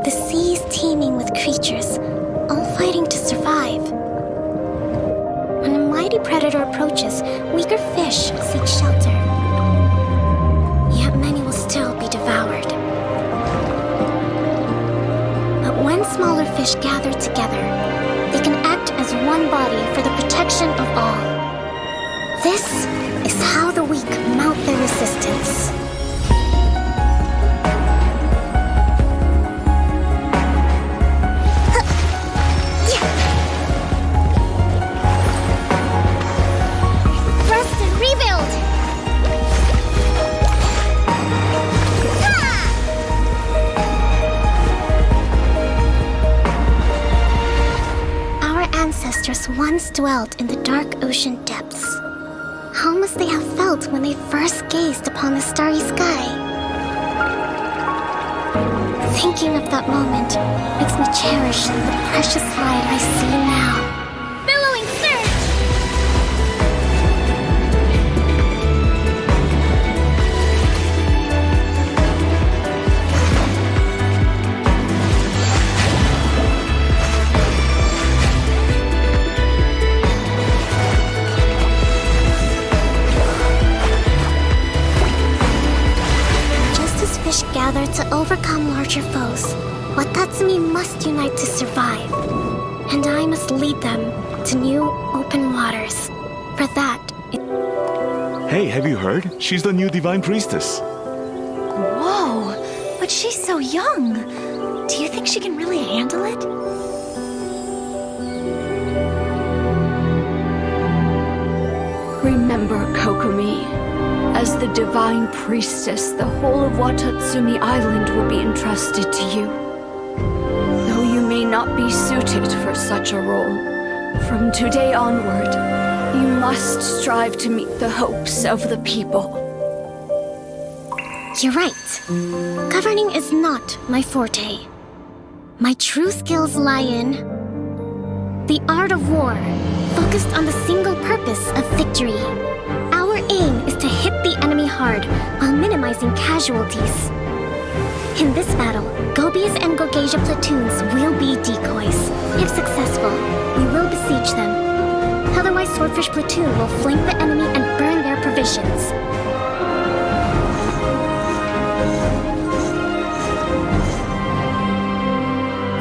The sea is teeming with creatures, all fighting to survive. When a mighty predator approaches, weaker fish seek shelter. Yet many will still be devoured. But when smaller fish gather together, they can act as one body for the protection of all. This is how the weak mount their resistance. Rest and rebuild! Our ancestors once dwelt in the dark ocean depths. How must they have felt when they first gazed upon the starry sky? Thinking of that moment makes me cherish the precious light I see now. Billowing surge! Fish gather to overcome larger foes. Watatsumi must unite to survive. And I must lead them to new open waters. For that, Hey, have you heard? She's the new Divine Priestess. Whoa, but she's so young. Do you think she can really handle it? Remember, Kokomi, as the Divine Priestess, the whole of Watatsumi Island will be entrusted to you. Though you may not be suited for such a role, from today onward, you must strive to meet the hopes of the people. you're right. Governing is not my forte. My true skills lie in the art of war, focused on the single purpose of victory. Our aim is to hit the enemy hard while minimizing casualties. In this battle, Gobi's and Gogeja platoons will be decoys. If successful, we will besiege them. Otherwise, Swordfish platoon will flank the enemy and burn their provisions.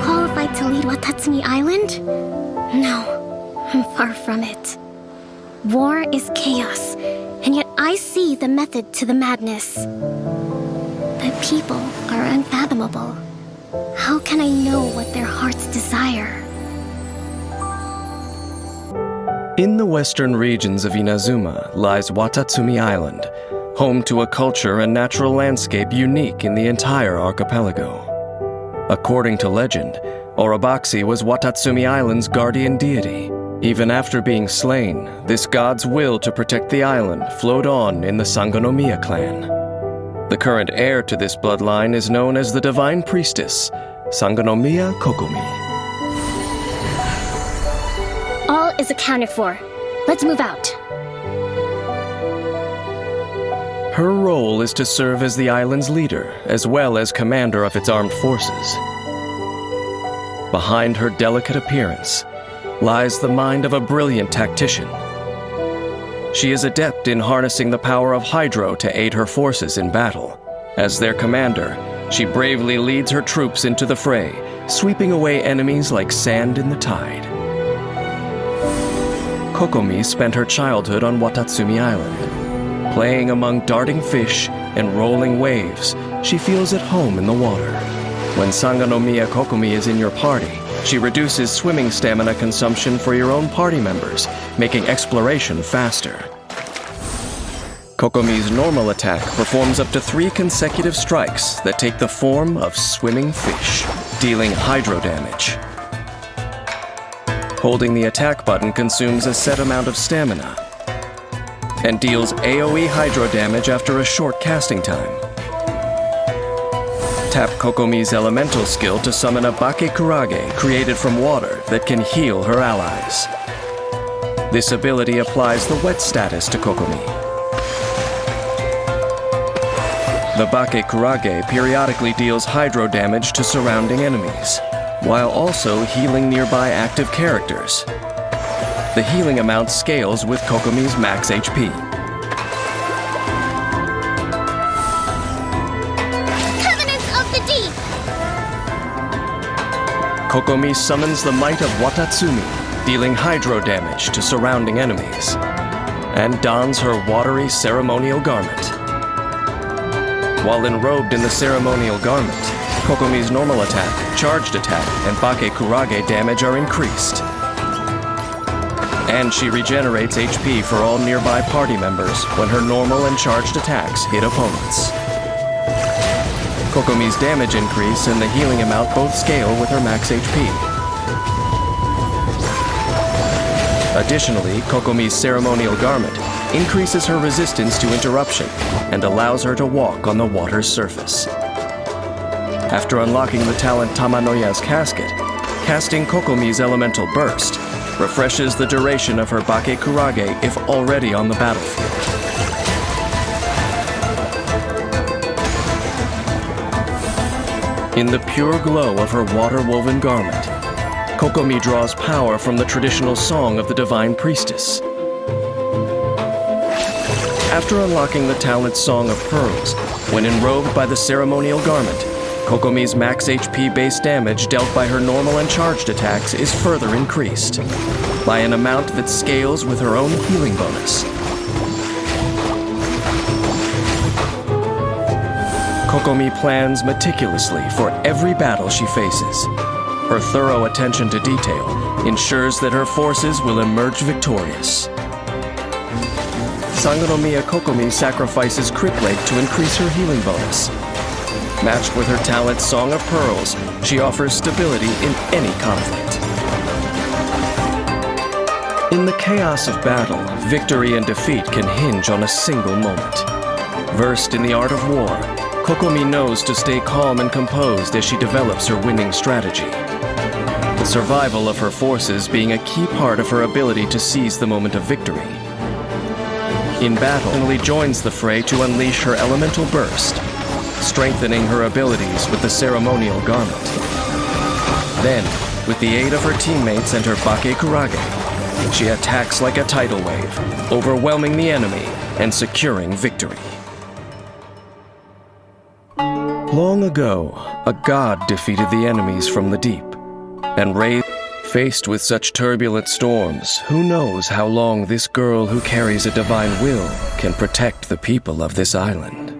Qualified to lead Watatsumi Island? No, I'm far from it. War is chaos, and yet I see the method to the madness. But people are unfathomable. How can I know what their hearts desire? In the western regions of Inazuma lies Watatsumi Island, home to a culture and natural landscape unique in the entire archipelago. According to legend, Orobaxi was Watatsumi Island's guardian deity. Even after being slain, this god's will to protect the island flowed on in the Sangonomiya clan. The current heir to this bloodline is known as the Divine Priestess, Sangonomiya Kokomi. All is accounted for. Let's move out. Her role is to serve as the island's leader, as well as commander of its armed forces. Behind her delicate appearance lies the mind of a brilliant tactician. She is adept in harnessing the power of Hydro to aid her forces in battle. As their commander, she bravely leads her troops into the fray, sweeping away enemies like sand in the tide. Kokomi spent her childhood on Watatsumi Island. Playing among darting fish and rolling waves, she feels at home in the water. When Sangonomiya Kokomi is in your party, she reduces swimming stamina consumption for your own party members, making exploration faster. Kokomi's normal attack performs up to 3 consecutive strikes that take the form of swimming fish, dealing hydro damage. Holding the attack button consumes a set amount of stamina and deals AoE hydro damage after a short casting time. Tap Kokomi's elemental skill to summon a Bakekurage created from water that can heal her allies. This ability applies the wet status to Kokomi. The Bakekurage periodically deals hydro damage to surrounding enemies, while also healing nearby active characters. The healing amount scales with Kokomi's max HP. Covenants of the Deep! Kokomi summons the might of Watatsumi, dealing hydro damage to surrounding enemies, and dons her watery ceremonial garment. While enrobed in the ceremonial garment, Kokomi's normal attack, charged attack, and Bakekurage damage are increased. And she regenerates HP for all nearby party members when her normal and charged attacks hit opponents. Kokomi's damage increase and the healing amount both scale with her max HP. Additionally, Kokomi's ceremonial garment increases her resistance to interruption and allows her to walk on the water's surface. After unlocking the talent Tamanoya's Casket, casting Kokomi's Elemental Burst refreshes the duration of her Bakekurage if already on the battlefield. In the pure glow of her water-woven garment, Kokomi draws power from the traditional song of the Divine Priestess. After unlocking the talent Song of Pearls, when enrobed by the ceremonial garment, Kokomi's max HP base damage dealt by her normal and charged attacks is further increased, by an amount that scales with her own healing bonus. Kokomi plans meticulously for every battle she faces. Her thorough attention to detail ensures that her forces will emerge victorious. Sangonomiya Kokomi sacrifices Crit Rate to increase her healing bonus. Matched with her talent Song of Pearls, she offers stability in any conflict. In the chaos of battle, victory and defeat can hinge on a single moment. Versed in the art of war, Kokomi knows to stay calm and composed as she develops her winning strategy. The survival of her forces being a key part of her ability to seize the moment of victory. In battle, Emily joins the fray to unleash her Elemental Burst, strengthening her abilities with the ceremonial garment. Then, with the aid of her teammates and her Bakekurage, she attacks like a tidal wave, overwhelming the enemy and securing victory. Long ago, a god defeated the enemies from the deep, and faced with such turbulent storms, who knows how long this girl who carries a divine will can protect the people of this island.